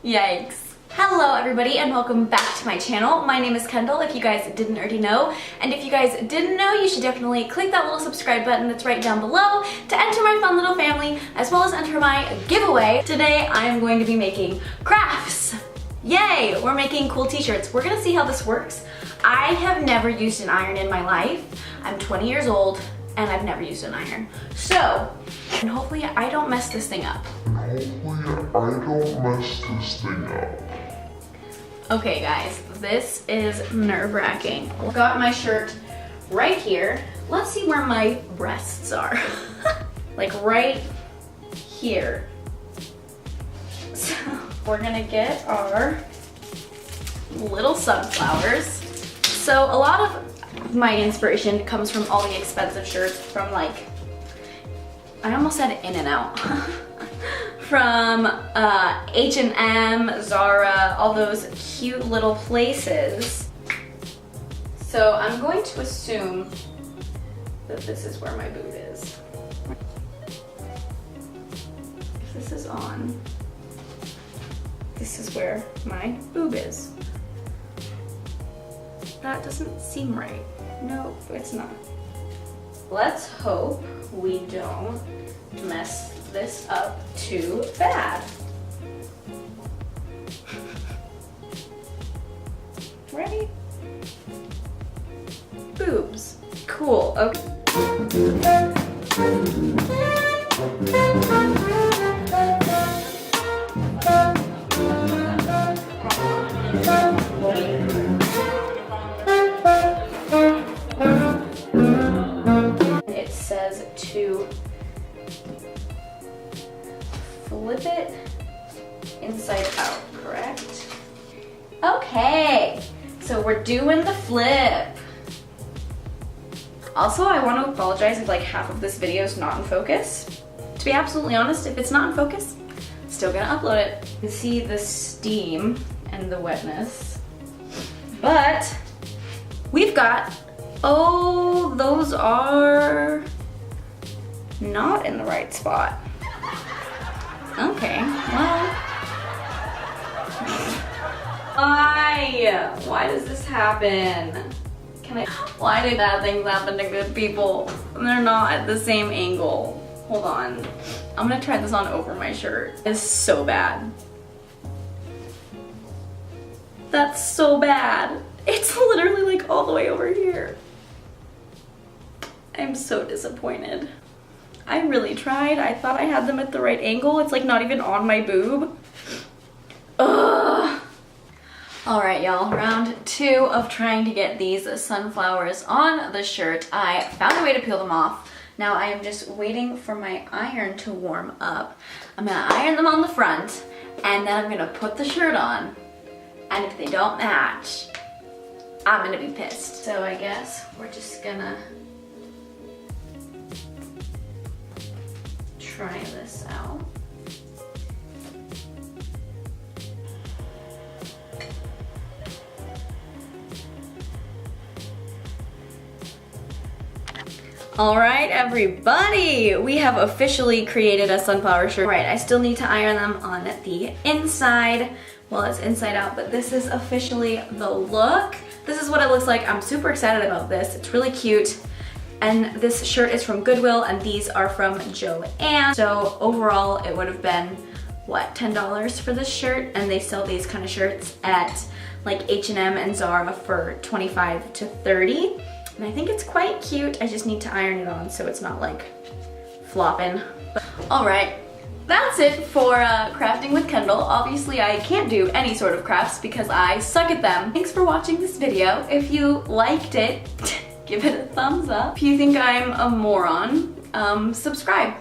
Yikes. Hello everybody and welcome back to my channel. My name is Kendall, if you guys didn't already know. And if you guys didn't know, you should definitely click that little subscribe button that's right down below to enter my fun little family, as well as enter my giveaway. Today I am going to be making crafts. Yay! We're making cool t-shirts. We're gonna see how this works. I have never used an iron in my life. I'm 20 years old and I've never used an iron. So, and hopefully I don't mess this thing up. Okay guys, this is nerve-wracking. I've got my shirt right here. Let's see where my breasts are. Like right here. So we're gonna get our little sunflowers. So a lot of my inspiration comes from all the expensive shirts from like, I almost said In-N-Out. From H&M, Zara, all those cute little places. So I'm going to assume that this is where my boot is. If this is on, this is where my boob is. That doesn't seem right. Nope, it's not. Let's hope we don't mess this up too bad. Ready? Boobs. Cool. Okay. It says to flip it inside out, correct? Okay, so we're doing the flip. Also, I want to apologize if like half of this video is not in focus. To be absolutely honest, if it's not in focus, still gonna upload it. You can see the steam and the wetness. But we've got, oh, those are not in the right spot. Okay, well, why does this happen? Why do bad things happen to good people? They're not at the same angle. Hold on, I'm gonna try this on over my shirt. It's so bad. That's so bad. It's literally like all the way over here. I'm so disappointed. I really tried. I thought I had them at the right angle. It's like not even on my boob. Ugh. All right, y'all, round 2 of trying to get these sunflowers on the shirt. I found a way to peel them off. Now I am just waiting for my iron to warm up. I'm gonna iron them on the front and then I'm gonna put the shirt on. And if they don't match, I'm gonna be pissed. So I guess we're just gonna try this out. All right, everybody, we have officially created a sunflower shirt. All right, I still need to iron them on the inside. Well, it's inside out, but this is officially the look. This is what it looks like. I'm super excited about this. It's really cute. And this shirt is from Goodwill and these are from Joann. So overall it would have been, what, $10 for this shirt? And they sell these kind of shirts at like H&M and Zara for $25 to $30. And I think it's quite cute. I just need to iron it on so it's not like flopping. All right, that's it for crafting with Kendall. Obviously I can't do any sort of crafts because I suck at them. Thanks for watching this video. If you liked it, give it a thumbs up. If you think I'm a moron, subscribe.